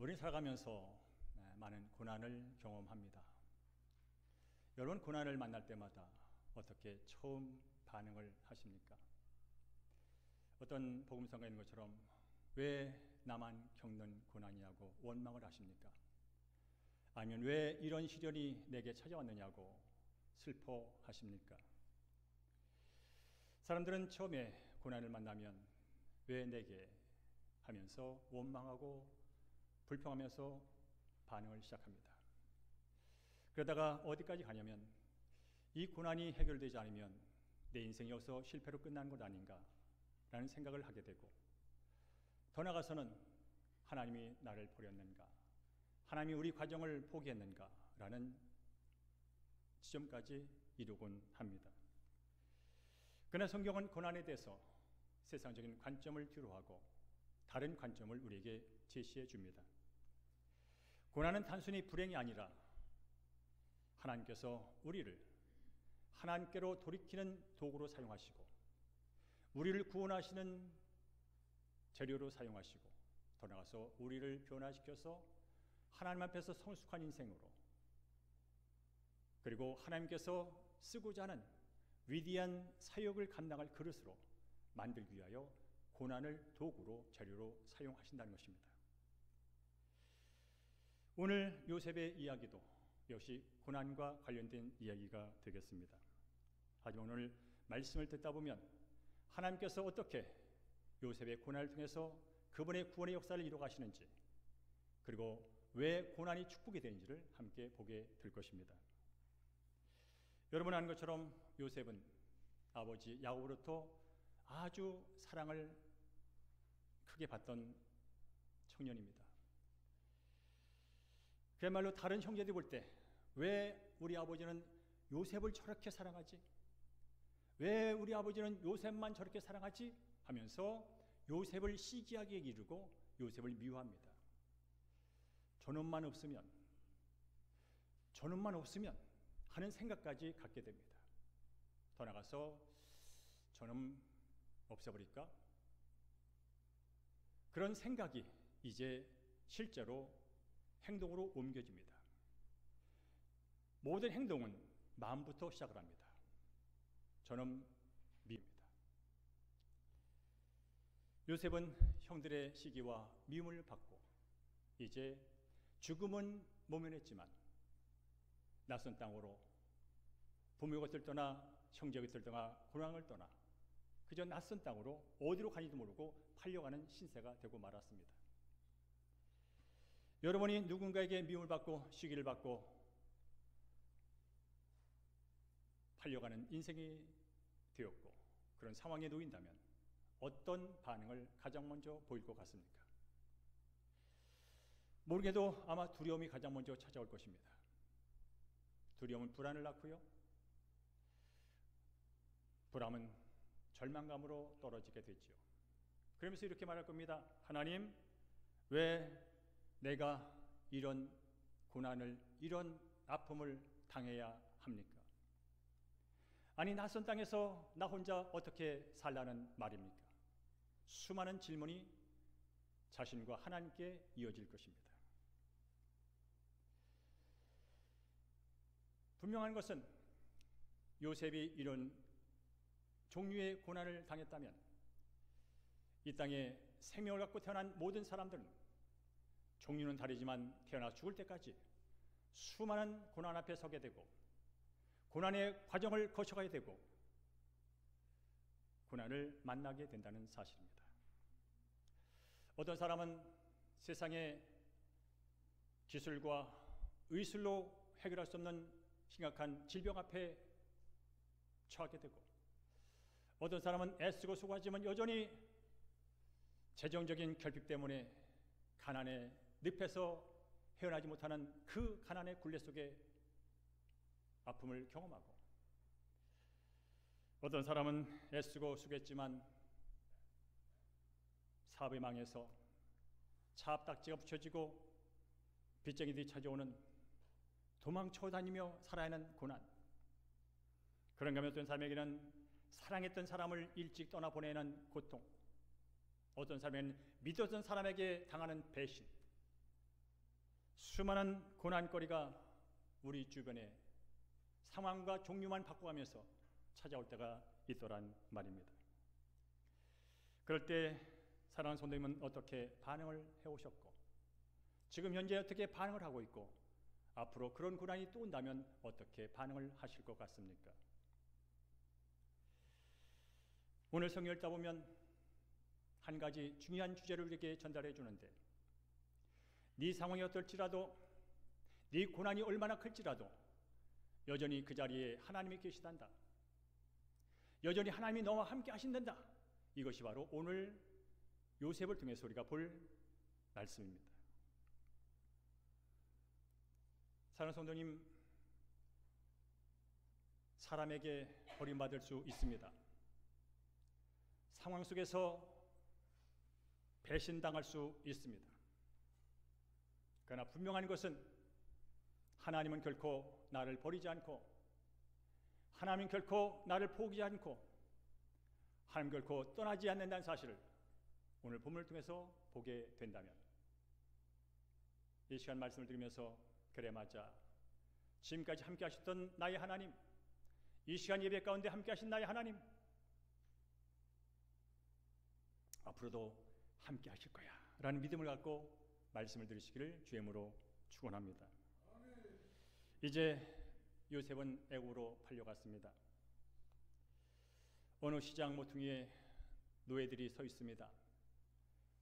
우리는 살아가면서 많은 고난을 경험합니다. 여러분, 고난을 만날 때마다 어떻게 처음 반응을 하십니까? 어떤 복음서가 있는 것처럼 왜 나만 겪는 고난이냐고 원망을 하십니까? 아니면 왜 이런 시련이 내게 찾아왔느냐고 슬퍼하십니까? 사람들은 처음에 고난을 만나면 왜 내게 하면서 원망하고 불평하면서 반응을 시작합니다. 그러다가 어디까지 가냐면 이 고난이 해결되지 않으면 내 인생이 여기서 실패로 끝난 것 아닌가 라는 생각을 하게 되고, 더 나아가서는 하나님이 나를 버렸는가, 하나님이 우리 과정을 포기했는가 라는 지점까지 이루곤 합니다. 그러나 성경은 고난에 대해서 세상적인 관점을 뒤로하고 다른 관점을 우리에게 제시해 줍니다. 고난은 단순히 불행이 아니라 하나님께서 우리를 하나님께로 돌이키는 도구로 사용하시고, 우리를 구원하시는 재료로 사용하시고, 더 나아가서 우리를 변화시켜서 하나님 앞에서 성숙한 인생으로, 그리고 하나님께서 쓰고자 하는 위대한 사역을 감당할 그릇으로 만들기 위하여 고난을 도구로, 재료로 사용하신다는 것입니다. 오늘 요셉의 이야기도 역시 고난과 관련된 이야기가 되겠습니다. 하지만 오늘 말씀을 듣다 보면 하나님께서 어떻게 요셉의 고난을 통해서 그분의 구원의 역사를 이루어가시는지, 그리고 왜 고난이 축복이 되는지를 함께 보게 될 것입니다. 여러분 아는 것처럼 요셉은 아버지 야곱으로부터 아주 사랑을 크게 받던 청년입니다. 그야말로 다른 형제들이 볼 때 왜 우리 아버지는 요셉을 저렇게 사랑하지? 왜 우리 아버지는 요셉만 저렇게 사랑하지? 하면서 요셉을 시기하게 이르고 요셉을 미워합니다. 저놈만 없으면 하는 생각까지 갖게 됩니다. 더 나아가서 저놈 없애버릴까? 그런 생각이 이제 실제로 행동으로 옮겨집니다. 모든 행동은 마음부터 시작을 합니다. 저는 미움입니다. 요셉은 형들의 시기와 미움을 받고 이제 죽음은 모면했지만 낯선 땅으로 부모 곁을 떠나 형제 곁을 떠나 고향을 떠나 그저 낯선 땅으로 어디로 가는지도 모르고 팔려가는 신세가 되고 말았습니다. 여러분이 누군가에게 미움을 받고 시기를 받고 팔려가는 인생이 되었고 그런 상황에 놓인다면 어떤 반응을 가장 먼저 보일 것 같습니까? 모르게도 아마 두려움이 가장 먼저 찾아올 것입니다. 두려움은 불안을 낳고요, 불안은 절망감으로 떨어지게 되죠. 그러면서 이렇게 말할 겁니다. 하나님, 왜 내가 이런 고난을, 이런 아픔을 당해야 합니까? 아니, 낯선 땅에서 나 혼자 어떻게 살라는 말입니까? 수많은 질문이 자신과 하나님께 이어질 것입니다. 분명한 것은 요셉이 이런 종류의 고난을 당했다면 이 땅에 생명을 갖고 태어난 모든 사람들은 종류는 다르지만 태어나 죽을 때까지 수많은 고난 앞에 서게 되고 고난의 과정을 거쳐가야 되고 고난을 만나게 된다는 사실입니다. 어떤 사람은 세상의 기술과 의술로 해결할 수 없는 심각한 질병 앞에 처하게 되고, 어떤 사람은 애쓰고 수고하지만 여전히 재정적인 결핍 때문에 가난의 늪에서 헤어나지 못하는 그 가난의 굴레 속에 아픔을 경험하고, 어떤 사람은 애쓰고 수고했지만 사업이 망해서 차압딱지가 붙여지고 빚쟁이들이 찾아오는 도망쳐 다니며 살아야 하는 고난, 그런가 하면 어떤 사람에게는 사랑했던 사람을 일찍 떠나보내는 고통, 어떤 사람에게는 믿었던 사람에게 당하는 배신, 수많은 고난거리가 우리 주변에 상황과 종류만 바꿔가면서 찾아올 때가 있더란 말입니다. 그럴 때 사랑하는 성도님은 어떻게 반응을 해오셨고 지금 현재 어떻게 반응을 하고 있고 앞으로 그런 고난이 또 온다면 어떻게 반응을 하실 것 같습니까? 오늘 성경 읽다 보면 한 가지 중요한 주제를 우리에게 전달해 주는데 네 상황이 어떨지라도 네 고난이 얼마나 클지라도 여전히 그 자리에 하나님이 계시단다. 여전히 하나님이 너와 함께 하신단다. 이것이 바로 오늘 요셉을 통해서 우리가 볼 말씀입니다. 사랑하는 성도님, 사람에게 버림받을 수 있습니다. 상황 속에서 배신당할 수 있습니다. 그러나 분명한 것은 하나님은 결코 나를 버리지 않고 하나님은 결코 나를 포기하지 않고 하나님 결코 떠나지 않는다는 사실을 오늘 본문을 통해서 보게 된다면 이 시간 말씀을 드리면서 그래 맞아 지금까지 함께 하셨던 나의 하나님, 이 시간 예배 가운데 함께 하신 나의 하나님 앞으로도 함께 하실 거야 라는 믿음을 갖고 말씀을 들으시기를 주의 이름으로 축원합니다. 이제 요셉은 애굽으로 팔려갔습니다. 어느 시장 모퉁이에 노예들이 서 있습니다.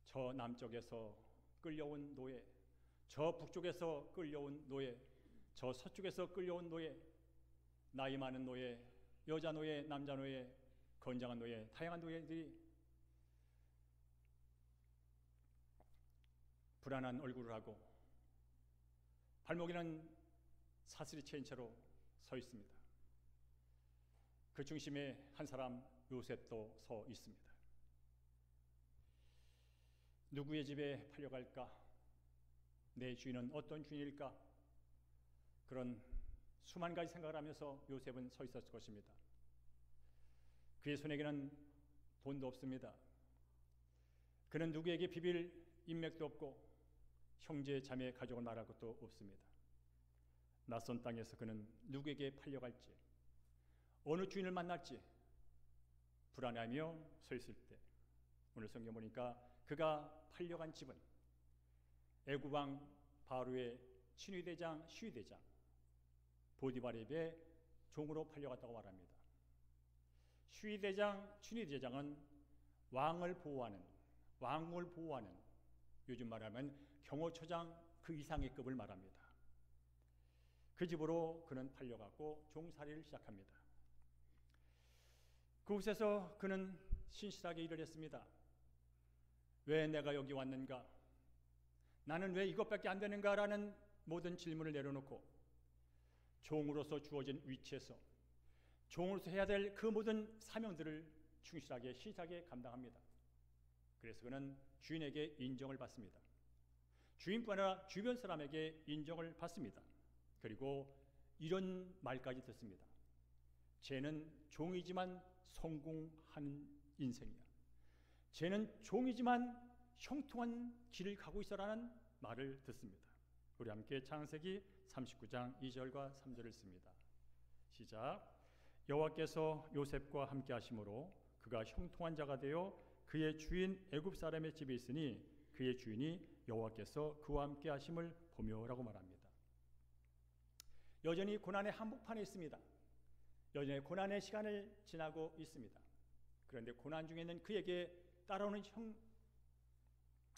저 남쪽에서 끌려온 노예, 저 북쪽에서 끌려온 노예, 저 서쪽에서 끌려온 노예, 나이 많은 노예, 여자 노예, 남자 노예, 건장한 노예, 다양한 노예들이 불안한 얼굴을 하고 발목에는 사슬이 채인 채로 서 있습니다. 그 중심에 한 사람 요셉도 서 있습니다. 누구의 집에 팔려갈까? 내 주인은 어떤 주인일까? 그런 수만 가지 생각을 하면서 요셉은 서 있었을 것입니다. 그의 손에게는 돈도 없습니다. 그는 누구에게 비빌 인맥도 없고 형제 자매 가족을 말할 것도 없습니다. 낯선 땅에서 그는 누구에게 팔려갈지 어느 주인을 만날지 불안해하며 서 있을 때 오늘 성경 보니까 그가 팔려간 집은 애굽 왕 바로의 친위대장 시위대장 보디발의 집에 종으로 팔려갔다고 말합니다. 시위대장 친위대장은 왕을 보호하는 요즘 말하면 경호처장 그 이상의 급을 말합니다. 그 집으로 그는 팔려가고 종살이를 시작합니다. 그곳에서 그는 신실하게 일을 했습니다. 왜 내가 여기 왔는가? 나는 왜 이것밖에 안 되는가? 라는 모든 질문을 내려놓고 종으로서 주어진 위치에서 종으로서 해야 될 그 모든 사명들을 충실하게 신실하게 감당합니다. 그래서 그는 주인에게 인정을 받습니다. 주인뿐 아니라 주변 사람에게 인정을 받습니다. 그리고 이런 말까지 듣습니다. 쟤는 종이지만 성공하는 인생이야. 쟤는 종이지만 형통한 길을 가고 있어라는 말을 듣습니다. 우리 함께 창세기 39장 2절과 3절을 씁니다. 시작. 여호와께서 요셉과 함께 하심으로 그가 형통한 자가 되어 그의 주인 애굽 사람의 집에 있으니 그의 주인이 여호와께서 그와 함께 하심을 보며라고 말합니다. 여전히 고난의 한복판에 있습니다. 여전히 고난의 시간을 지나고 있습니다. 그런데 고난 중에는 그에게 따라오는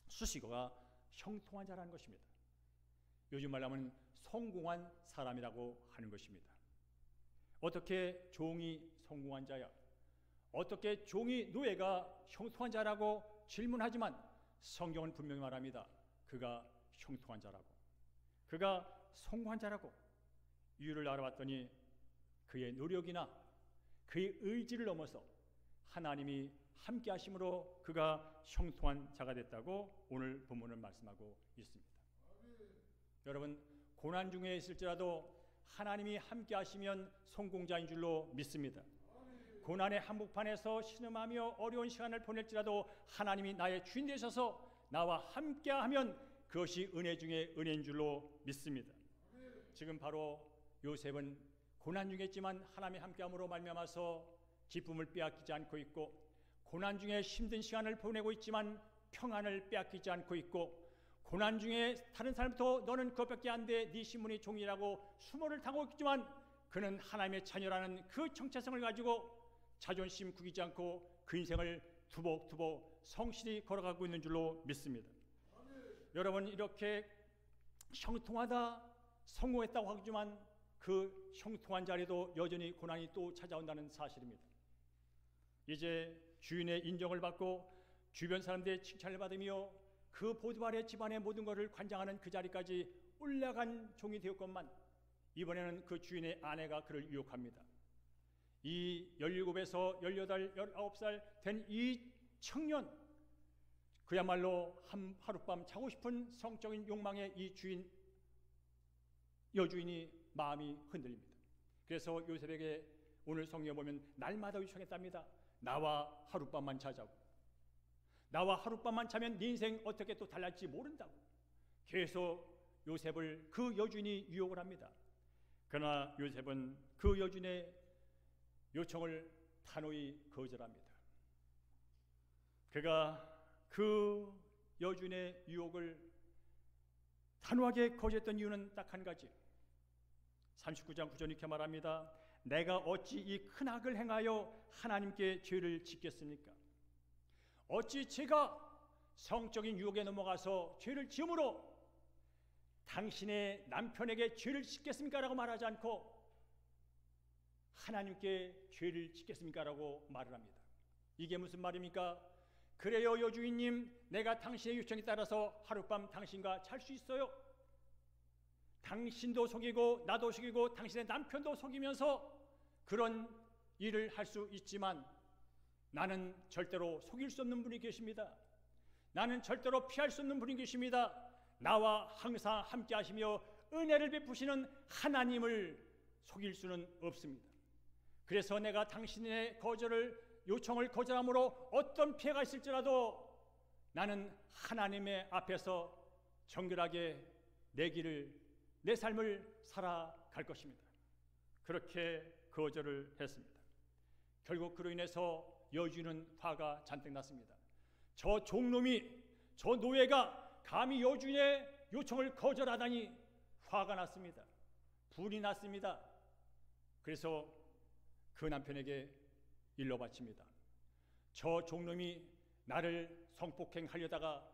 수식어가 형통한 자라는 것입니다. 요즘 말로 하면 성공한 사람이라고 하는 것입니다. 어떻게 종이 성공한 자야? 어떻게 종이 노예가 형통한 자라고 질문하지만 성경은 분명히 말합니다. 그가 형통한 자라고, 그가 성공한 자라고. 이유를 알아봤더니 그의 노력이나 그의 의지를 넘어서 하나님이 함께 하심으로 그가 형통한 자가 됐다고 오늘 본문은 말씀하고 있습니다. 여러분, 고난 중에 있을지라도 하나님이 함께 하시면 성공자인 줄로 믿습니다. 고난의 한복판에서 신음하며 어려운 시간을 보낼지라도 하나님이 나의 주인 되셔서 나와 함께하면 그것이 은혜 중에 은혜인 줄로 믿습니다. 지금 바로 요셉은 고난 중에 있지만 하나님의 함께함으로 말미암아서 기쁨을 빼앗기지 않고 있고, 고난 중에 힘든 시간을 보내고 있지만 평안을 빼앗기지 않고 있고, 고난 중에 다른 사람부터 너는 그것밖에 안 돼, 네 신분이 종이라고 수모를 당하고 있지만 그는 하나님의 자녀라는 그 정체성을 가지고 자존심 구기지 않고 그 인생을 두벅두벅 성실히 걸어가고 있는 줄로 믿습니다. 여러분, 이렇게 형통하다 성공했다고 하지만 그 형통한 자리도 여전히 고난이 또 찾아온다는 사실입니다. 이제 주인의 인정을 받고 주변 사람들의 칭찬을 받으며 그 보디발의 집안의 모든 것을 관장하는 그 자리까지 올라간 종이 되었건만, 이번에는 그 주인의 아내가 그를 유혹합니다. 이 17에서 18, 19살 된 이 청년, 그야말로 하룻밤 자고 싶은 성적인 욕망에 이 여주인이 마음이 흔들립니다. 그래서 요셉에게 오늘 성경에 보면 날마다 요청했답니다. 나와 하룻밤만 자자고, 나와 하룻밤만 자면 네 인생 어떻게 또 달랄지 모른다고 계속 요셉을 그 여주인이 유혹을 합니다. 그러나 요셉은 그 여주인의 요청을 단호히 거절합니다. 그가 그 여주인의 유혹을 단호하게 거절했던 이유는 딱 한 가지. 39장 9절 이렇게 말합니다. 내가 어찌 이 큰 악을 행하여 하나님께 죄를 짓겠습니까? 어찌 제가 성적인 유혹에 넘어가서 죄를 지음으로 당신의 남편에게 죄를 짓겠습니까? 라고 말하지 않고 하나님께 죄를 짓겠습니까? 라고 말을 합니다. 이게 무슨 말입니까? 그래요 여주인님, 내가 당신의 요청에 따라서 하룻밤 당신과 잘 수 있어요. 당신도 속이고 나도 속이고 당신의 남편도 속이면서 그런 일을 할 수 있지만 나는 절대로 속일 수 없는 분이 계십니다. 나는 절대로 피할 수 없는 분이 계십니다. 나와 항상 함께 하시며 은혜를 베푸시는 하나님을 속일 수는 없습니다. 그래서 내가 당신의 요청을 거절함으로 어떤 피해가 있을지라도 나는 하나님의 앞에서 정결하게 내 삶을 살아갈 것입니다. 그렇게 거절을 했습니다. 결국 그로 인해서 여주인은 화가 잔뜩 났습니다. 저 종놈이, 저 노예가 감히 여주인의 요청을 거절하다니 화가 났습니다. 분이 났습니다. 그래서 그 남편에게 일러 바칩니다. 저 종놈이 나를 성폭행하려다가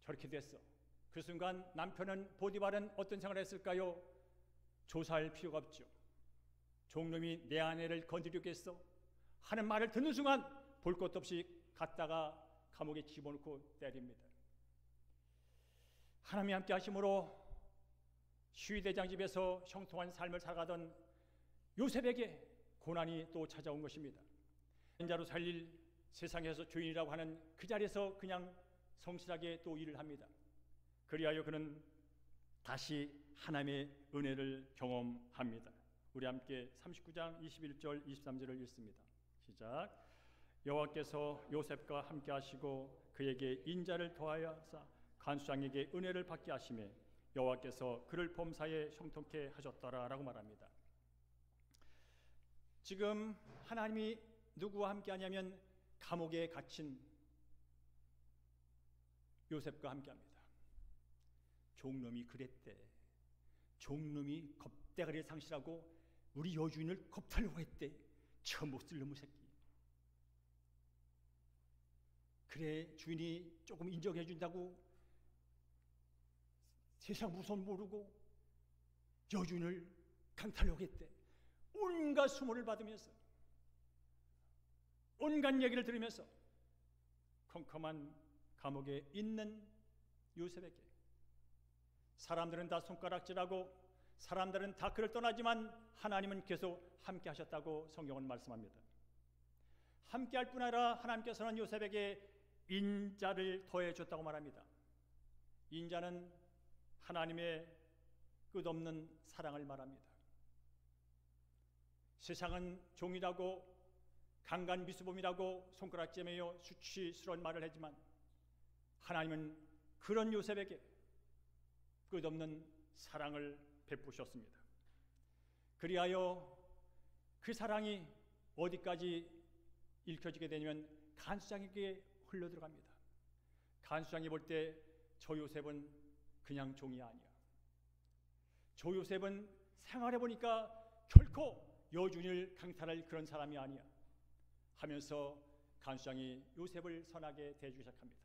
저렇게 됐어. 그 순간 남편은 보디발은 어떤 생각을 했을까요? 조사할 필요가 없죠. 종놈이 내 아내를 건드리겠어 하는 말을 듣는 순간 볼 것도 없이 갔다가 감옥에 집어넣고 때립니다. 하나님이 함께 하심으로 시위대장 집에서 형통한 삶을 살아가던 요셉에게 고난이 또 찾아온 것입니다. 인자로 살릴 세상에서 주인이라고 하는 그 자리에서 그냥 성실하게 또 일을 합니다. 그리하여 그는 다시 하나님의 은혜를 경험합니다. 우리 함께 39장 21절 23절을 읽습니다. 시작. 여호와께서 요셉과 함께 하시고 그에게 인자를 더하여서 간수장에게 은혜를 받게 하시매 여호와께서 그를 범사에 형통케 하셨더라 라고 말합니다. 지금 하나님이 누구와 함께 하냐면 감옥에 갇힌 요셉과 함께 합니다. 종놈이 그랬대. 종놈이 겁대가리를 상실하고 우리 여주인을 겁탈려고 했대. 저 못쓸 놈의 새끼. 그래 주인이 조금 인정해 준다고 세상 무서움 모르고 여주인을 강탈려고 했대. 온갖 수모를 받으면서 온갖 얘기를 들으면서 컴컴한 감옥에 있는 요셉에게 사람들은 다 손가락질하고 사람들은 다 그를 떠나지만 하나님은 계속 함께 하셨다고 성경은 말씀합니다. 함께 할 뿐 아니라 하나님께서는 요셉에게 인자를 더해 줬다고 말합니다. 인자는 하나님의 끝없는 사랑을 말합니다. 세상은 종이라고 강간미수범이라고 손가락질하며 수치스러운 말을 하지만 하나님은 그런 요셉에게 끝없는 사랑을 베푸셨습니다. 그리하여 그 사랑이 어디까지 읽혀지게 되냐면 간수장에게 흘러들어갑니다. 간수장이 볼 때 저 요셉은 그냥 종이 아니야. 저 요셉은 생활해 보니까 결코 여준을 강탈할 그런 사람이 아니야 하면서 간수장이 요셉을 선하게 대해주기 시작합니다.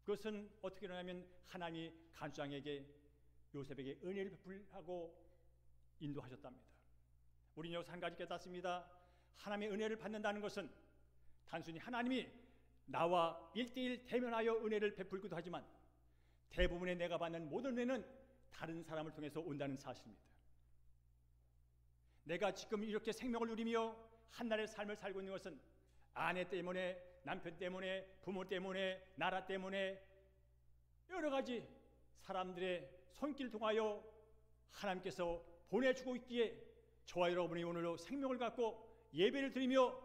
그것은 어떻게 일어나면 하나님이 간수장에게 요셉에게 은혜를 베풀하고 인도하셨답니다. 우리는 여기서 한 가지 깨닫습니다. 하나님의 은혜를 받는다는 것은 단순히 하나님이 나와 1:1 대면하여 은혜를 베풀기도 하지만 대부분의 내가 받는 모든 은혜는 다른 사람을 통해서 온다는 사실입니다. 내가 지금 이렇게 생명을 누리며 한나라의 삶을 살고 있는 것은 아내 때문에, 남편 때문에, 부모 때문에, 나라 때문에 여러 가지 사람들의 손길을 통하여 하나님께서 보내주고 있기에 저와 여러분이 오늘도 생명을 갖고 예배를 드리며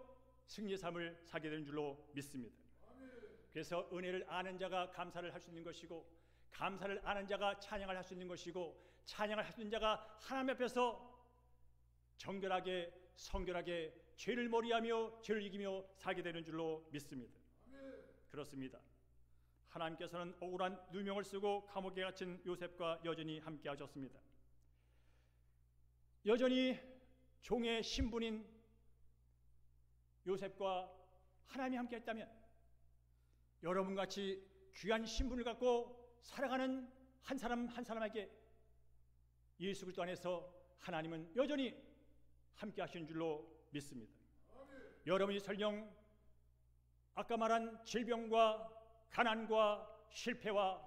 승리의 삶을 살게 되는 줄로 믿습니다. 그래서 은혜를 아는 자가 감사를 할 수 있는 것이고, 감사를 아는 자가 찬양을 할 수 있는 것이고, 찬양을 할 수 있는 자가 하나님 앞에서 정결하게 성결하게 죄를 머리하며 죄를 이기며 살게 되는 줄로 믿습니다. 그렇습니다. 하나님께서는 억울한 누명을 쓰고 감옥에 갇힌 요셉과 여전히 함께 하셨습니다. 여전히 종의 신분인 요셉과 하나님이 함께 했다면 여러분같이 귀한 신분을 갖고 살아가는 한 사람 한 사람에게 예수 그리스도 안에서 하나님은 여전히 함께 하시는 줄로 믿습니다. 여러분이 설령 아까 말한 질병과 가난과 실패와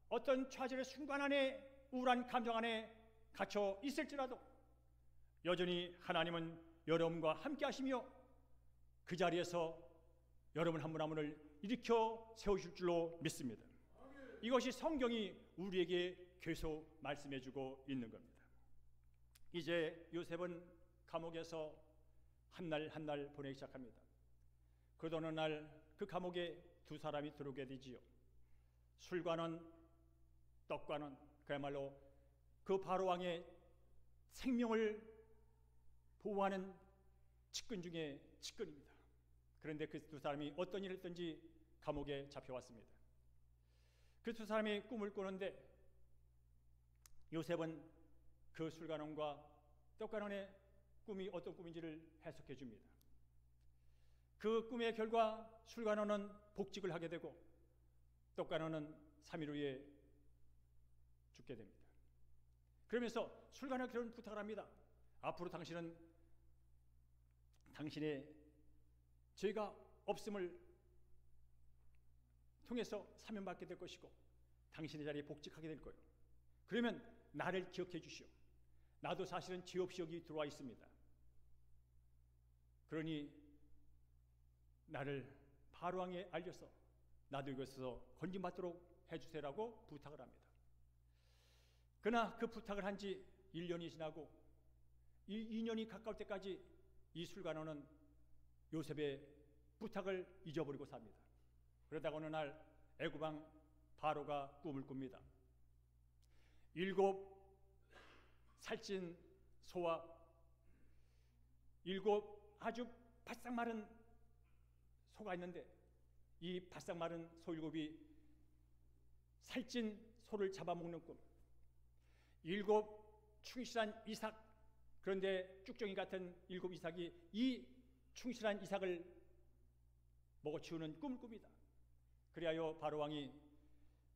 어떤 좌절의 순간 안에 우울한 감정 안에 갇혀 있을지라도 여전히 하나님은 여러분과 함께 하시며 그 자리에서 여러분 한 분 한 분을 일으켜 세우실 줄로 믿습니다. 이것이 성경이 우리에게 계속 말씀해주고 있는 겁니다. 이제 요셉은 감옥에서 한 날 한 날 보내기 시작합니다. 그러던 어느 날 그 감옥에 두 사람이 들어오게 되지요. 술관원, 떡관원, 그야말로 그 바로왕의 생명을 보호하는 측근 중에 측근입니다. 그런데 그 두 사람이 어떤 일을 했든지 감옥에 잡혀왔습니다. 그 두 사람이 꿈을 꾸는데 요셉은 그 술관원과 떡관원의 꿈이 어떤 꿈인지를 해석해 줍니다. 그 꿈의 결과 술관원은 복직을 하게 되고 떡관원은 3일 후에 죽게 됩니다. 그러면서 술관원은 그런 부탁을 합니다. 앞으로 당신은 당신의 죄가 없음을 통해서 사면받게 될 것이고 당신의 자리에 복직하게 될 거예요. 그러면 나를 기억해 주시오. 나도 사실은 죄 없이 여기 들어와 있습니다. 그러니 나를 바로왕에 알려서 나도 이것에서 건진받도록 해주세요라고 부탁을 합니다. 그러나 그 부탁을 한 지 1년이 지나고 2년이 가까울 때까지 이 술관원은 요셉의 부탁을 잊어버리고 삽니다. 그러다가 어느 날 애굽왕 바로가 꿈을 꿉니다. 7 살찐 소와 7 아주 바싹 마른 소가 있는데 이 바싹 마른 소 7이 살찐 소를 잡아먹는 꿈. 7 충실한 이삭, 그런데 쭉정이 같은 7 이삭이 이 충실한 이삭을 먹어치우는 꿈을 꿉니다. 그리하여 바로왕이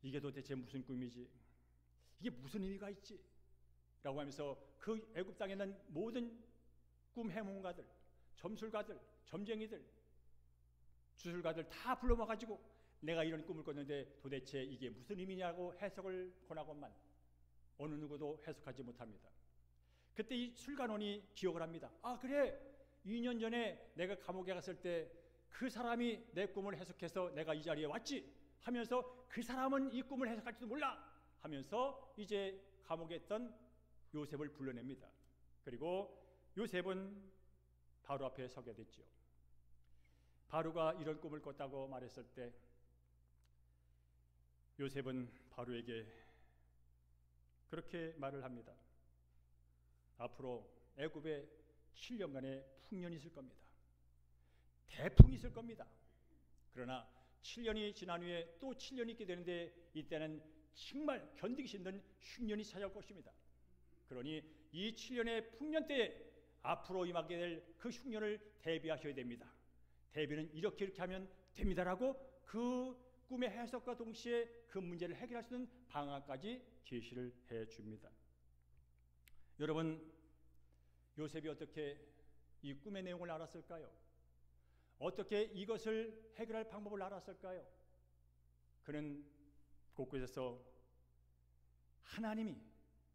이게 도대체 무슨 꿈이지? 이게 무슨 의미가 있지? 라고 하면서 그 애굽 땅에 있는 모든 꿈 해몽가들, 점술가들, 점쟁이들, 주술가들 다 불러 모아가지고 내가 이런 꿈을 꿨는데 도대체 이게 무슨 의미냐고 해석을 권하건만 어느 누구도 해석하지 못합니다. 그때 이 술관원이 기억을 합니다. 아 그래, 2년 전에 내가 감옥에 갔을 때 그 사람이 내 꿈을 해석해서 내가 이 자리에 왔지 하면서 그 사람은 이 꿈을 해석할지도 몰라 하면서 이제 감옥에 있던 요셉을 불러냅니다. 그리고 요셉은 바로 앞에 서게 됐죠. 바로가 이런 꿈을 꿨다고 말했을 때 요셉은 바로에게 그렇게 말을 합니다. 앞으로 애굽에 7년간의 풍년이 있을 겁니다. 대풍이 있을 겁니다. 그러나 7년이 지난 후에 또 7년이 있게 되는데 이때는 정말 견디기 힘든 흉년이 찾아올 것입니다. 그러니 이 7년의 풍년 때에 앞으로 임하게 될 그 흉년을 대비하셔야 됩니다. 대비는 이렇게 하면 됩니다라고 그 꿈의 해석과 동시에 그 문제를 해결할 수 있는 방안까지 제시를 해줍니다. 여러분, 요셉이 어떻게 이 꿈의 내용을 알았을까요? 어떻게 이것을 해결할 방법을 알았을까요? 그는 곳곳에서 하나님이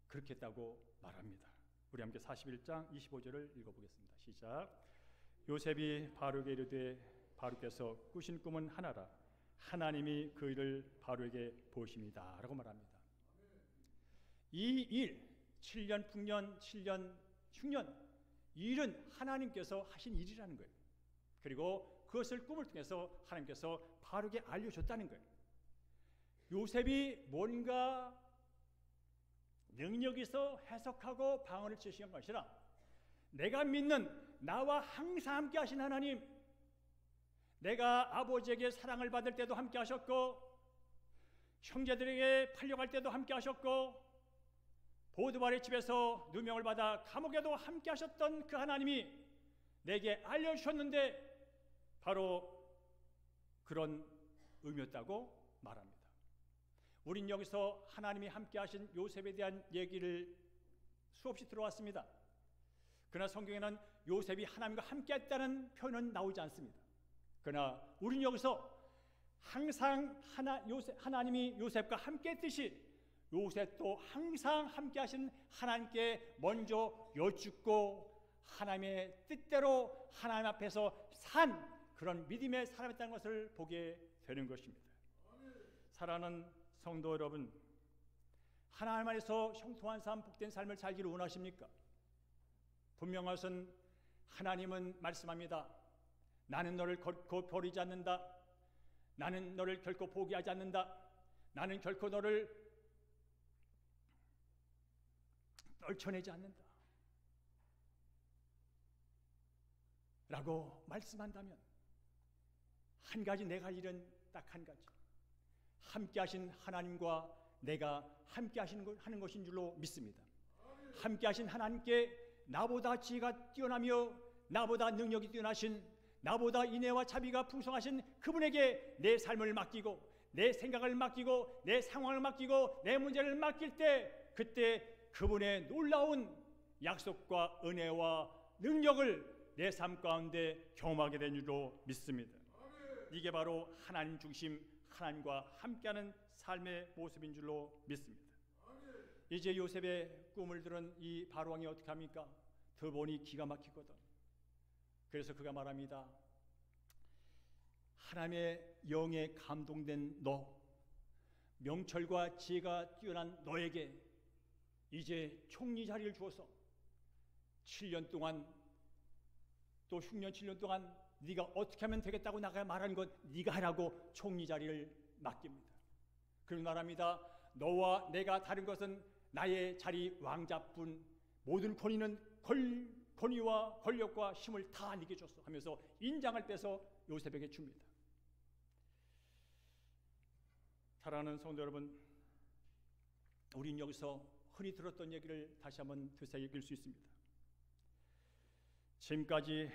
그렇게 했다고 말합니다. 우리 함께 41장 25절을 읽어보겠습니다. 시작. 요셉이 바로에게 이르되 바로께서 꾸신 꿈은 하나라. 하나님이 그 일을 바로에게 보십니다 라고 말합니다. 이 일, 7년 풍년, 7년 흉년, 이 일은 하나님께서 하신 일이라는 거예요. 그리고 그것을 꿈을 통해서 하나님께서 바로에게 알려줬다는 거예요. 요셉이 뭔가 능력이 있어 해석하고 방언을 제시한 것이 아니라 내가 믿는 나와 항상 함께 하신 하나님, 내가 아버지에게 사랑을 받을 때도 함께 하셨고 형제들에게 팔려갈 때도 함께 하셨고 보드발의 집에서 누명을 받아 감옥에도 함께 하셨던 그 하나님이 내게 알려주셨는데 바로 그런 의미였다고 말합니다. 우린 여기서 하나님이 함께 하신 요셉에 대한 얘기를 수없이 들어왔습니다. 그러나 성경에는 요셉이 하나님과 함께 했다는 표현은 나오지 않습니다. 그러나 우린 여기서 항상 하나님이 요셉과 함께 했듯이 요셉도 항상 함께 하신 하나님께 먼저 여쭙고 하나님의 뜻대로 하나님 앞에서 산 그런 믿음의 사람이었다는 것을 보게 되는 것입니다. 사랑하는 성도 여러분, 하나님 안에서 형통한 삶, 복된 삶을 살기를 원하십니까? 분명한 것은 하나님은 말씀합니다. 나는 너를 결코 버리지 않는다. 나는 너를 결코 포기하지 않는다. 나는 결코 너를 떨쳐내지 않는다 라고 말씀한다면 한 가지 내가 할 일은 딱 한 가지, 함께 하신 하나님과 내가 함께 하는 것인 줄로 믿습니다. 함께 하신 하나님께 나보다 지혜가 뛰어나며 나보다 능력이 뛰어나신, 나보다 인애와 자비가 풍성하신 그분에게 내 삶을 맡기고 내 생각을 맡기고 내 상황을 맡기고 내 문제를 맡길 때 그때 그분의 놀라운 약속과 은혜와 능력을 내 삶 가운데 경험하게 된 줄로 믿습니다. 이게 바로 하나님 중심, 하나님과 함께하는 삶의 모습인 줄로 믿습니다. 이제 요셉의 꿈을 들은 이 바로왕이 어떻게 합니까? 들어보니 기가 막히거든. 그래서 그가 말합니다. 하나님의 영에 감동된 너, 명철과 지혜가 뛰어난 너에게 이제 총리 자리를 주어서 7년 동안 또 흉년 7년 동안 네가 어떻게 하면 되겠다고 나가 말하는 것 네가 하라고 총리 자리를 맡깁니다. 그리고 말합니다. 너와 내가 다른 것은 나의 자리 왕자뿐, 모든 권위와 권력과 힘을 다 네게 줬어 하면서 인장을 빼서 요셉에게 줍니다. 사랑하는 성도 여러분, 우린 여기서 흔히 들었던 얘기를 다시 한번 되새길 수 있습니다. 지금까지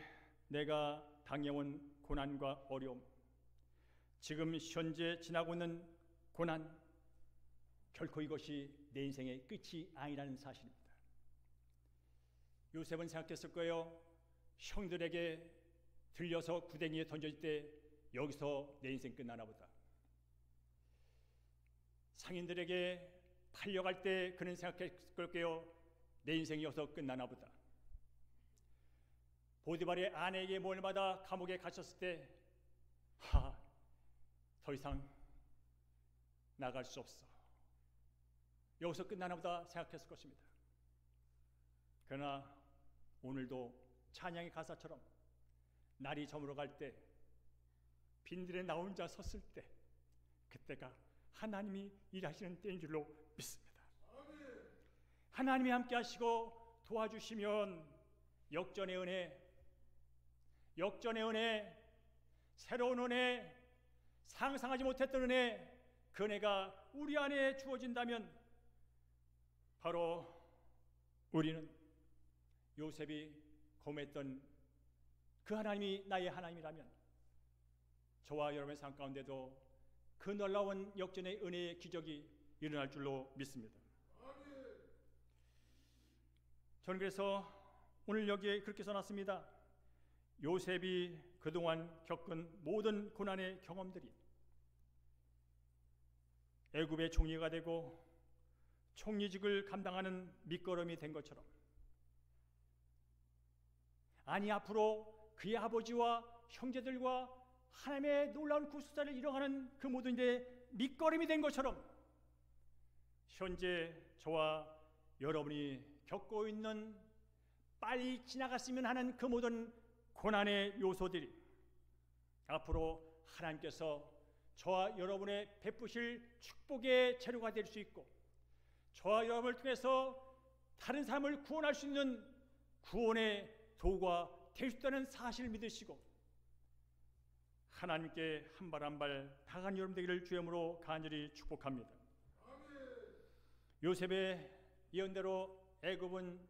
내가 당해온 고난과 어려움, 지금 현재 지나고 있는 고난, 결코 이것이 내 인생의 끝이 아니라는 사실입니다. 요셉은 생각했을 거예요. 형들에게 들려서 구덩이에 던져질 때 여기서 내 인생 끝나나 보다. 상인들에게 팔려갈 때 그는 생각했을 거예요. 내 인생이 여기서 끝나나 보다. 보디발의 아내에게 모함을 받아 감옥에 갇혔을 때 더 이상 나갈 수 없어. 여기서 끝나나 보다 생각했을 것입니다. 그러나 오늘도 찬양의 가사처럼 날이 저물어갈 때 빈들에 나 혼자 섰을 때 그때가 하나님이 일하시는 때인 줄로 믿습니다. 하나님이 함께 하시고 도와주시면 역전의 은혜, 새로운 은혜, 상상하지 못했던 은혜, 그 은혜가 우리 안에 주어진다면 바로 우리는 요셉이 고민했던 그 하나님이 나의 하나님이라면 저와 여러분의 삶 가운데도 그 놀라운 역전의 은혜의 기적이 일어날 줄로 믿습니다. 저는 그래서 오늘 여기에 그렇게 써놨습니다. 요셉이 그동안 겪은 모든 고난의 경험들이 애굽의 총리가 되고 총리직을 감당하는 밑거름이 된 것처럼, 아니 앞으로 그의 아버지와 형제들과 하나님의 놀라운 구속사를 이뤄가는 그 모든 일의 밑거름이 된 것처럼 현재 저와 여러분이 겪고 있는 빨리 지나갔으면 하는 그 모든 고난의 요소들이 앞으로 하나님께서 저와 여러분의 베푸실 축복의 재료가 될 수 있고 저와 여러분을 통해서 다른 사람을 구원할 수 있는 구원의 도구가 될 수 있다는 사실을 믿으시고 하나님께 한 발 한 발 다가간 여러분 되기를 주의 이름으로 간절히 축복합니다. 요셉의 예언대로 애굽은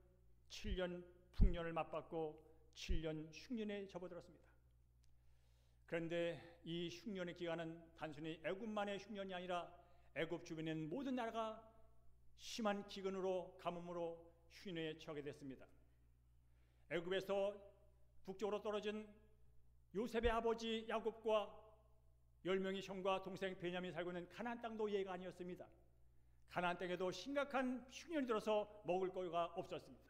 7년 풍년을 맞받고 7년 흉년에 접어들었습니다. 그런데 이 흉년의 기간은 단순히 애굽만의 흉년이 아니라 애굽 주변에 있는 모든 나라가 심한 기근으로 가뭄으로 흉년에 처하게 됐습니다. 애굽에서 북쪽으로 떨어진 요셉의 아버지 야곱과 10명의 형과 동생 베냐민이 살고 있는 가나안 땅도 예가 아니었습니다. 가나안 땅에도 심각한 흉년이 들어서 먹을 거가 없었습니다.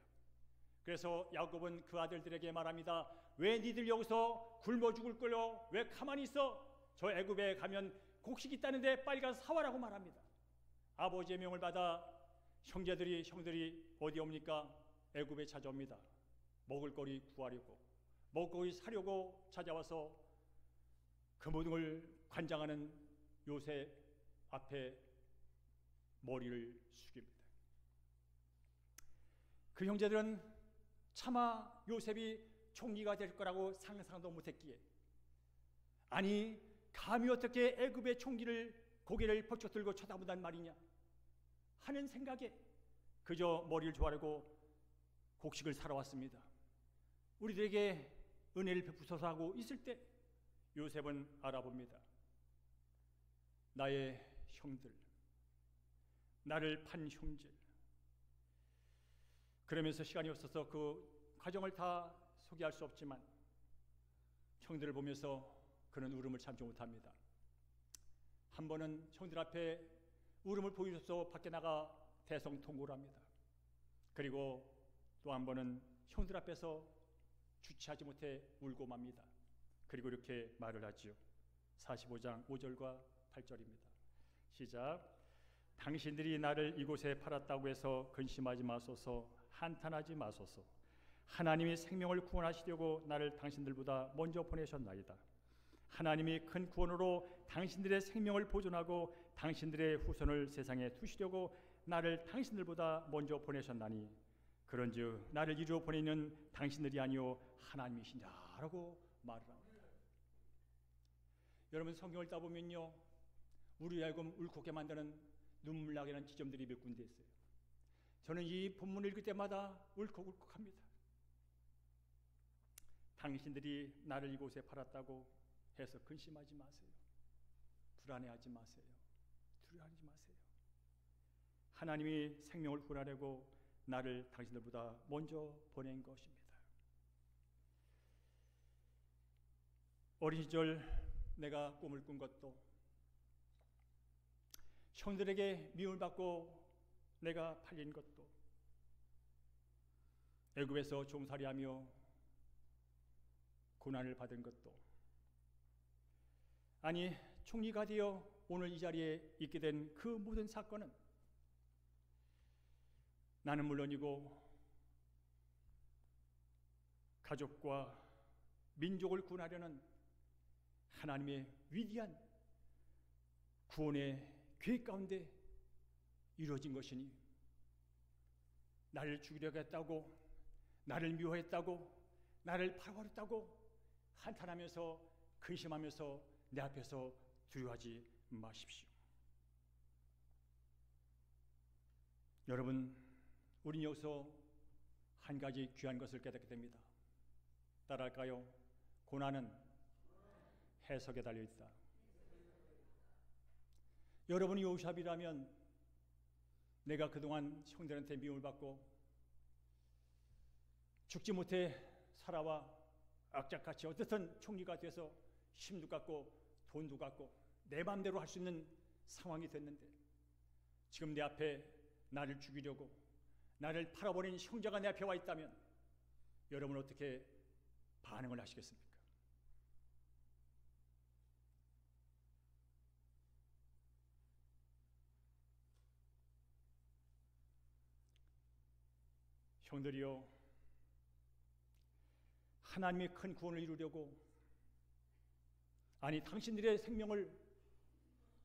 그래서 야곱은 그 아들들에게 말합니다. 왜 니들 여기서 굶어 죽을 거요? 왜 가만히 있어? 저 애굽에 가면 곡식 있다는데 빨리 가서 사와라고 말합니다. 아버지의 명을 받아 형들이 어디 옵니까? 애굽에 찾아옵니다. 먹을거리 구하려고, 먹을거리 사려고 찾아와서 그 모든 걸 관장하는 요셉 앞에 머리를 숙입니다. 그 형제들은 차마 요셉이 총리가 될 거라고 상상도 못했기에, 아니 감히 어떻게 애굽의 총리를 고개를 번쩍 들고 쳐다본단 말이냐 하는 생각에 그저 머리를 조아리고 곡식을 사러 왔습니다. 우리들에게 은혜를 베푸소서 하고 있을 때 요셉은 알아봅니다. 나의 형들, 나를 판 형제. 그러면서 시간이 없어서 그 과정을 다 소개할 수 없지만 형들을 보면서 그는 울음을 참지 못합니다. 한 번은 형들 앞에 울음을 보이면서 밖에 나가 대성통곡을 합니다. 그리고 또 한 번은 형들 앞에서 주체하지 못해 울고 맙니다. 그리고 이렇게 말을 하지요. 45장 5절과 8절입니다. 시작. 당신들이 나를 이곳에 팔았다고 해서 근심하지 마소서, 한탄하지 마소서. 하나님이 생명을 구원하시려고 나를 당신들보다 먼저 보내셨나이다. 하나님이 큰 구원으로 당신들의 생명을 보존하고 당신들의 후손을 세상에 두시려고 나를 당신들보다 먼저 보내셨나니 그런즉 나를 이루어 보내는 당신들이 아니요 하나님이시냐라고 말을 합니다. 여러분 성경을 따보면요, 우리 알고 울컥게 만드는 눈물 나게 하는 지점들이 몇 군데 있어요. 저는 이 본문을 읽을 때마다 울컥울컥합니다. 당신들이 나를 이곳에 팔았다고 해서 근심하지 마세요. 불안해하지 마세요. 두려워하지 마세요. 하나님이 생명을 구원하려고 나를 당신들보다 먼저 보낸 것입니다. 어린 시절 내가 꿈을 꾼 것도, 형들에게 미움을 받고 내가 팔린 것도, 애굽에서 종살이하며 고난을 받은 것도, 아니 총리가 되어 오늘 이 자리에 있게 된 그 모든 사건은 나는 물론이고 가족과 민족을 구원하려는 하나님의 위대한 구원의 계획 가운데 이루어진 것이니 나를 죽이려고 했다고, 나를 미워했다고, 나를 팔아버렸다고 한탄하면서 근심하면서 내 앞에서 두려워하지 마십시오. 여러분, 우린 여기서 한 가지 귀한 것을 깨닫게 됩니다. 따라할까요? 고난은 해석에 달려있다. 여러분이 요셉이라면 내가 그동안 형들한테 미움을 받고 죽지 못해 살아와 악착같이 어떻든 총리가 돼서 힘도 갖고 돈도 갖고 내 마음대로 할 수 있는 상황이 됐는데 지금 내 앞에 나를 죽이려고 나를 팔아버린 형제가 내 앞에 와 있다면 여러분 어떻게 반응을 하시겠습니까? 형들이요, 하나님의 큰 구원을 이루려고, 아니 당신들의 생명을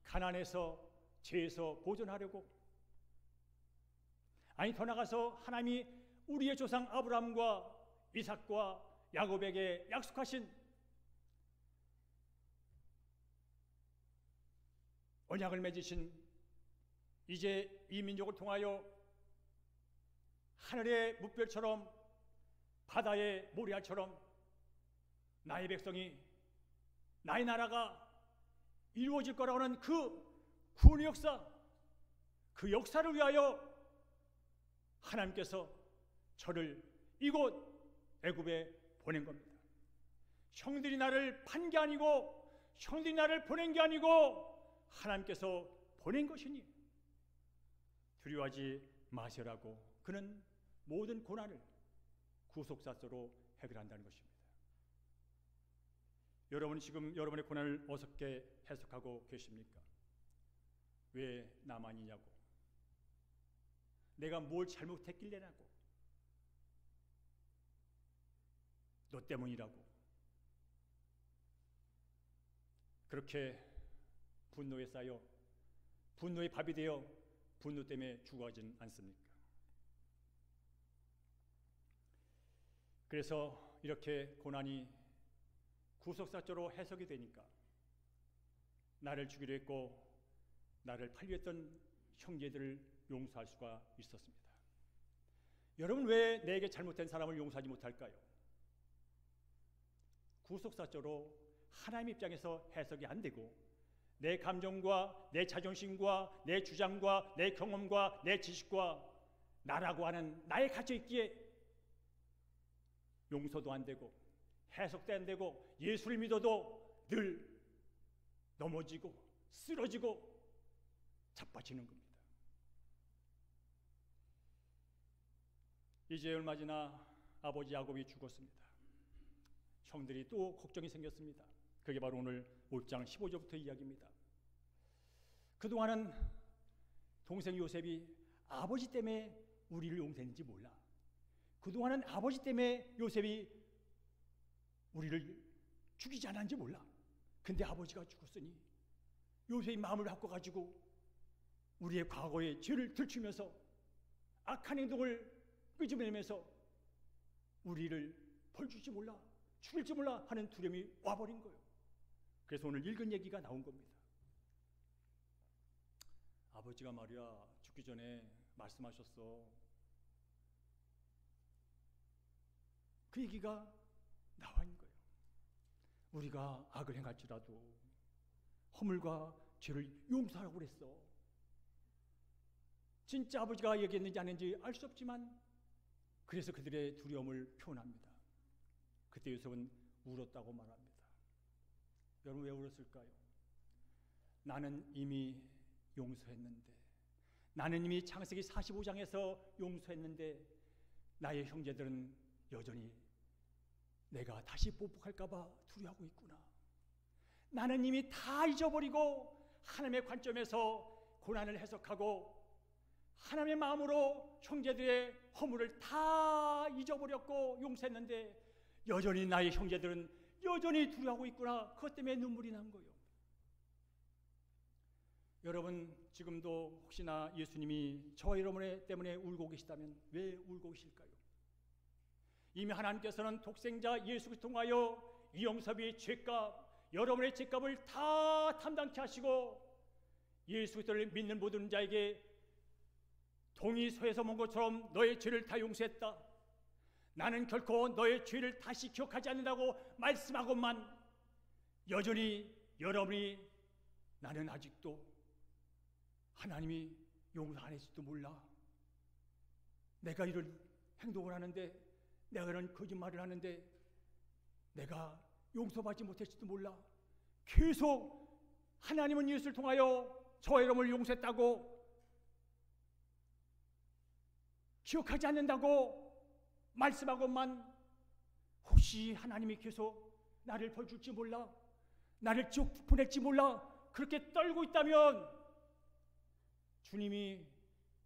가난에서 죄에서 보존하려고, 아니 더 나아가서 하나님이 우리의 조상 아브라함과 이삭과 야곱에게 약속하신 언약을 맺으신 이제 이 민족을 통하여 하늘의 뭇별처럼 바다의 모래알처럼 나의 백성이, 나의 나라가 이루어질 거라고 하는 그 구원의 역사, 그 역사를 위하여 하나님께서 저를 이곳 애굽에 보낸 겁니다. 형들이 나를 판 게 아니고, 형들이 나를 보낸 게 아니고 하나님께서 보낸 것이니 두려워하지 마시라고 그는 모든 고난을 구속사조로 해결한다는 것입니다. 여러분 지금 여러분의 고난을 어떻게 해석하고 계십니까? 왜 나만이냐고, 내가 뭘 잘못했길래냐고, 너 때문이라고 그렇게 분노에 쌓여 분노의 밥이 되어 분노 때문에 죽어가진 않습니까? 그래서 이렇게 고난이 구속사조로 해석이 되니까 나를 죽이려 했고 나를 팔려 했던 형제들을 용서할 수가 있었습니다. 여러분, 왜 내게 잘못된 사람을 용서하지 못할까요? 구속사조로 하나님 입장에서 해석이 안 되고 내 감정과 내 자존심과 내 주장과 내 경험과 내 지식과 나라고 하는 나의 갇혀있기에 용서도 안 되고 해석도 안 되고 예수를 믿어도 늘 넘어지고 쓰러지고 자빠지는 겁니다. 이제 얼마 지나 아버지 야곱이 죽었습니다. 형들이 또 걱정이 생겼습니다. 그게 바로 오늘 5장 15절부터 이야기입니다. 그동안은 동생 요셉이 아버지 때문에 우리를 용서했는지 몰라. 그동안은 아버지 때문에 요셉이 우리를 죽이지 않았는지 몰라. 근데 아버지가 죽었으니 요셉이 마음을 바꿔가지고 우리의 과거의 죄를 들추면서 악한 행동을 끄집어내면서 우리를 벌줄지 몰라, 죽일지 몰라 하는 두려움이 와버린 거예요. 그래서 오늘 읽은 얘기가 나온 겁니다. 아버지가 말이야 죽기 전에 말씀하셨어. 그 얘기가 나와 있는 거예요. 우리가 악을 행할지라도 허물과 죄를 용서하라고 그랬어. 진짜 아버지가 얘기했는지 안 했는지 알 수 없지만 그래서 그들의 두려움을 표현합니다. 그때 요셉은 울었다고 말합니다. 여러분 왜 울었을까요? 나는 이미 용서했는데, 나는 이미 창세기 45장에서 용서했는데 나의 형제들은 여전히 내가 다시 보복할까 봐 두려워하고 있구나. 나는 이미 다 잊어버리고 하나님의 관점에서 고난을 해석하고 하나님의 마음으로 형제들의 허물을 다 잊어버렸고 용서했는데 여전히 나의 형제들은 여전히 두려워하고 있구나. 그것 때문에 눈물이 난 거예요. 여러분 지금도 혹시나 예수님이 저와 여러분 때문에 울고 계시다면 왜 울고 계실까요? 이미 하나님께서는 독생자 예수 그리스도 통하여 이영섭의 죄값, 여러분의 죄값을 다 담당케 하시고 예수 그리스도를 믿는 모든 자에게 동이 소에서 먼 것처럼 너의 죄를 다 용서했다. 나는 결코 너의 죄를 다시 기억하지 않는다고 말씀하고만 여전히 여러분이 나는 아직도 하나님이 용서 안 했을지도 몰라. 내가 이런 행동을 하는데, 내가 이런 거짓말을 하는데 내가 용서받지 못했을지도 몰라. 계속 하나님은 예수를 통하여 저와 여러분을 용서했다고 기억하지 않는다고 말씀하고만 혹시 하나님이 계속 나를 벌줄지 몰라, 나를 지옥 보낼지 몰라 그렇게 떨고 있다면 주님이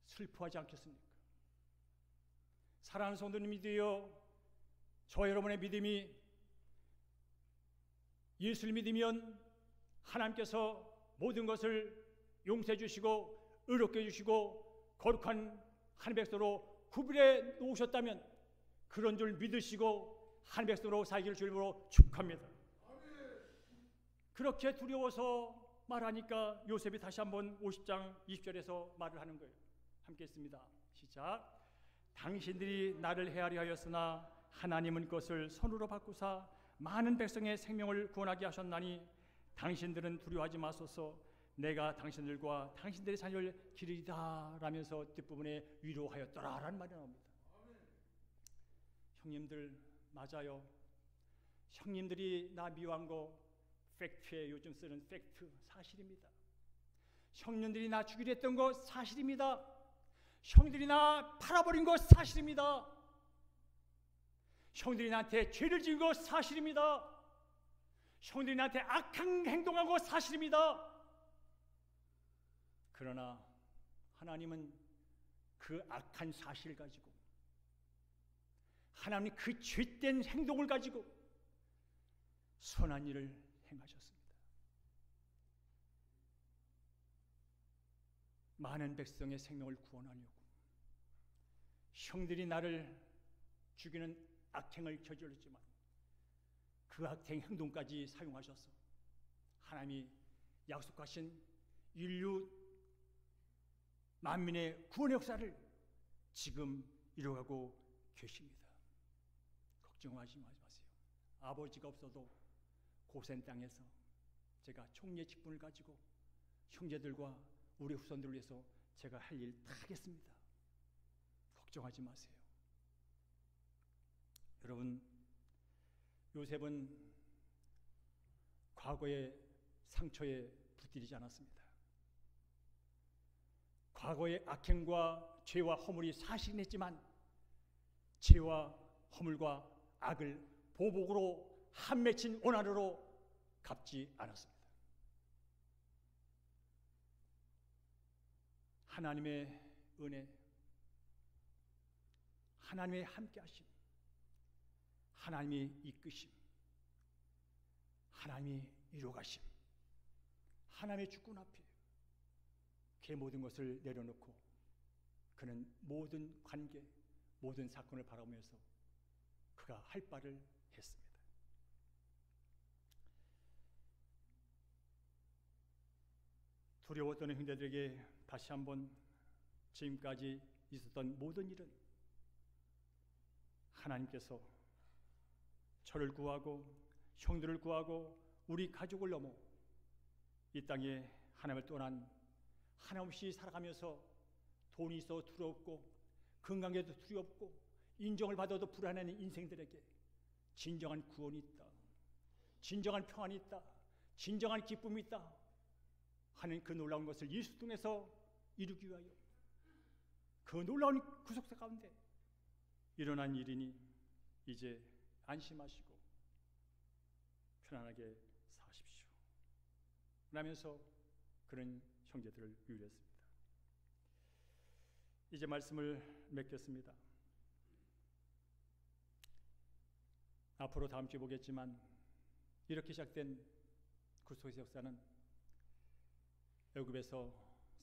슬퍼하지 않겠습니까? 사랑하는 성도님이되어 저와 여러분의 믿음이 예수를 믿으면 하나님께서 모든 것을 용서해 주시고 의롭게 해주시고 거룩한 하나님의 백성으로 구별해 놓으셨다면 그런 줄 믿으시고 하나님의 백성으로 살기를 주님으로 축복합니다. 그렇게 두려워서 말하니까 요셉이 다시 한번 50장 20절에서 말을 하는 거예요. 함께 했습니다. 시작. 당신들이 나를 헤아려 하였으나 하나님은 그것을 선으로 바꾸사 많은 백성의 생명을 구원하게 하셨나니 당신들은 두려워하지 마소서. 내가 당신들과 당신들의 자녀를 기르리다 라면서 뒷부분에 위로하였더라 라는 말이 나옵니다. 형님들 맞아요. 형님들이 나 미워한 거 팩트에 요즘 쓰는 팩트 사실입니다. 형님들이 나 죽이려 했던 거 사실입니다. 형들이 나 팔아버린 거 사실입니다. 형들이 나한테 죄를 지은 거 사실입니다. 형들이 나한테 악한 행동한 거 사실입니다. 그러나 하나님은 그 악한 사실을 가지고, 하나님 그 죄된 행동을 가지고 선한 일을 행하셨습니다. 많은 백성의 생명을 구원하려고 형들이 나를 죽이는 악행을 저질렀지만 그 악행 행동까지 사용하셔서 하나님이 약속하신 인류 만민의 구원의 역사를 지금 이루어가고 계십니다. 걱정하지 마세요. 아버지가 없어도 고센 땅에서 제가 총리의 직분을 가지고 형제들과 우리 후손들을 위해서 제가 할 일 다 하겠습니다. 걱정하지 마세요. 여러분, 요셉은 과거의 상처에 붙들리지 않았습니다. 과거의 악행과 죄와 허물이 사실은 했지만 죄와 허물과 악을 보복으로 한 맺힌 원한으로 갚지 않았습니다. 하나님의 은혜, 하나님의 함께하심, 하나님의 이끄심, 하나님의 이루어가심, 하나님의 주권 앞에 그 모든 것을 내려놓고 그는 모든 관계, 모든 사건을 바라보면서 그가 할 바를 했습니다. 두려웠던 형제들에게 다시 한번 지금까지 있었던 모든 일은 하나님께서 저를 구하고 형들을 구하고 우리 가족을 넘어 이 땅에 하나님을 떠난 하나없이 살아가면서 돈이 있어 두렵고 건강에도 두렵고 인정을 받아도 불안한 인생들에게 진정한 구원이 있다, 진정한 평안이 있다, 진정한 기쁨이 있다 하는 그 놀라운 것을 예수 통해서 이루기 위하여 그 놀라운 구속사 가운데 일어난 일이니 이제 안심하시고 편안하게 사십시오 라면서 그런 형제들을 위로했습니다. 이제 말씀을 맺겠습니다. 앞으로 다음 주에 보겠지만 이렇게 시작된 구속의 역사는 애굽에서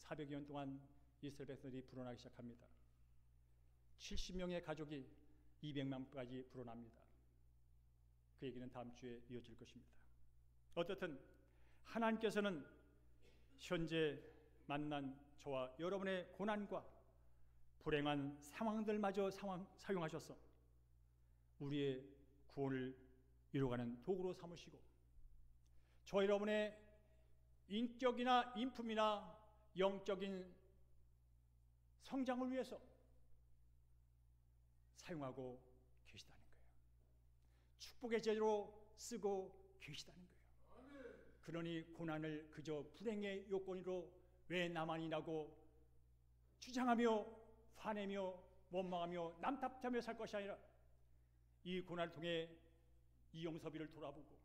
400여 년 동안 이스라엘 백성들이 불어나기 시작합니다. 70명의 가족이 200만까지 불어납니다. 그 얘기는 다음 주에 이어질 것입니다. 어떻든 하나님께서는 현재 만난 저와 여러분의 고난과 불행한 상황들마저 사용하셔서 우리의 구원을 이루어가는 도구로 삼으시고 저와 여러분의 인격이나 인품이나 영적인 성장을 위해서 사용하고 계시다는 거예요. 축복의 재료로 쓰고 계시다는 거예요. 그러니 고난을 그저 불행의 요건으로 왜 나만이라고 주장하며 화내며 원망하며 남탓하며 살 것이 아니라 이 고난을 통해 이용섭이를 돌아보고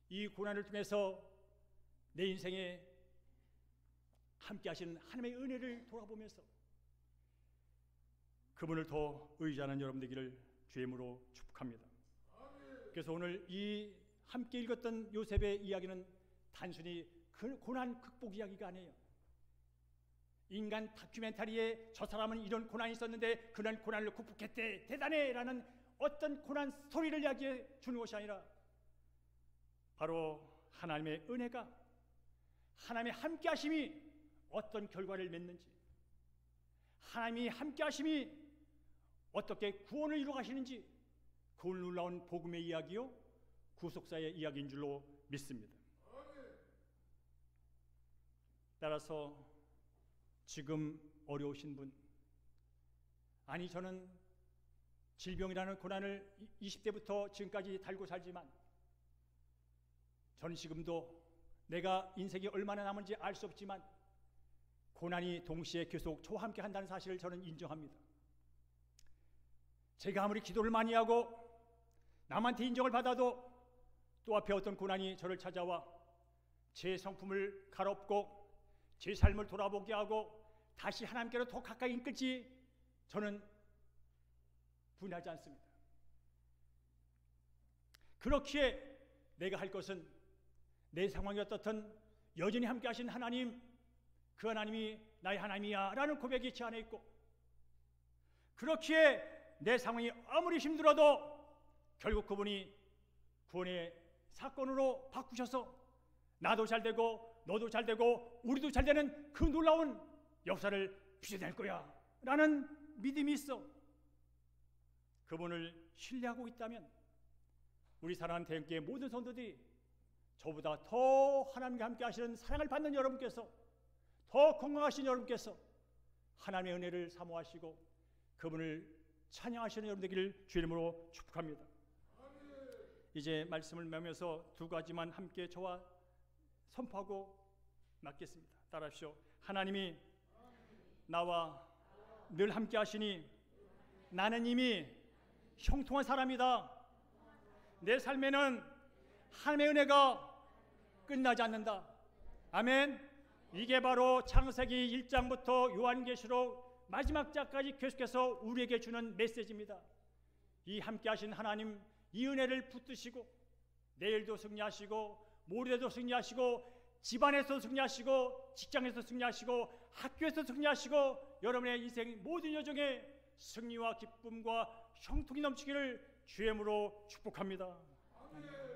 이 고난을 통해서 내 인생에 함께 하신 하나님의 은혜를 돌아보면서 그분을 더 의지하는 여러분 되기를 주의 이름으로 축복합니다. 그래서 오늘 이 함께 읽었던 요셉의 이야기는 단순히 그 고난 극복 이야기가 아니에요. 인간 다큐멘터리에 저 사람은 이런 고난이 있었는데 그런 고난을 극복했대 대단해 라는 어떤 고난 스토리를 이야기해 주는 것이 아니라 바로 하나님의 은혜가 하나님의 함께 하심이 어떤 결과를 맺는지 하나님이 함께 하심이 어떻게 구원을 이루어 가시는지 그 놀라운 복음의 이야기요 구속사의 이야기인 줄로 믿습니다. 따라서 지금 어려우신 분, 아니 저는 질병이라는 고난을 20대부터 지금까지 달고 살지만 저는 지금도 내가 인생이 얼마나 남은지 알 수 없지만 고난이 동시에 계속 저와 함께 한다는 사실을 저는 인정합니다. 제가 아무리 기도를 많이 하고 남한테 인정을 받아도 또 앞에 어떤 고난이 저를 찾아와 제 성품을 갈아엎고 제 삶을 돌아보게 하고 다시 하나님께로 더 가까이 이끌지 저는 분하지 않습니다. 그렇기에 내가 할 것은 내 상황이 어떻든 여전히 함께 하신 하나님, 그 하나님이 나의 하나님이야 라는 고백이 제 안에 있고, 그렇기에 내 상황이 아무리 힘들어도 결국 그분이 구원의 사건으로 바꾸셔서 나도 잘되고 너도 잘되고 우리도 잘되는 그 놀라운 역사를 빚어낼 거야 라는 믿음이 있어. 그분을 신뢰하고 있다면 우리 사랑하는 대형교회 모든 성도들이 저보다 더 하나님과 함께 하시는 사랑을 받는 여러분께서, 더 건강하신 여러분께서 하나님의 은혜를 사모하시고 그분을 찬양하시는 여러분 되기를 주의 이름으로 축복합니다. 이제 말씀을 맺으면서 두 가지만 함께 저와 선포하고 맡겠습니다. 따라하십시오. 하나님이 나와 늘 함께 하시니 나는 이미 형통한 사람이다. 내 삶에는 하나님의 은혜가 끝나지 않는다. 아멘. 이게 바로 창세기 1장부터 요한계시록 마지막 장까지 계속해서 우리에게 주는 메시지입니다. 이 함께 하신 하나님, 이 은혜를 붙드시고 내일도 승리하시고 모레도 승리하시고 집안에서 승리하시고 직장에서 승리하시고 학교에서 승리하시고 여러분의 인생 모든 여정에 승리와 기쁨과 형통이 넘치기를 주의 이름으로 축복합니다. 아멘.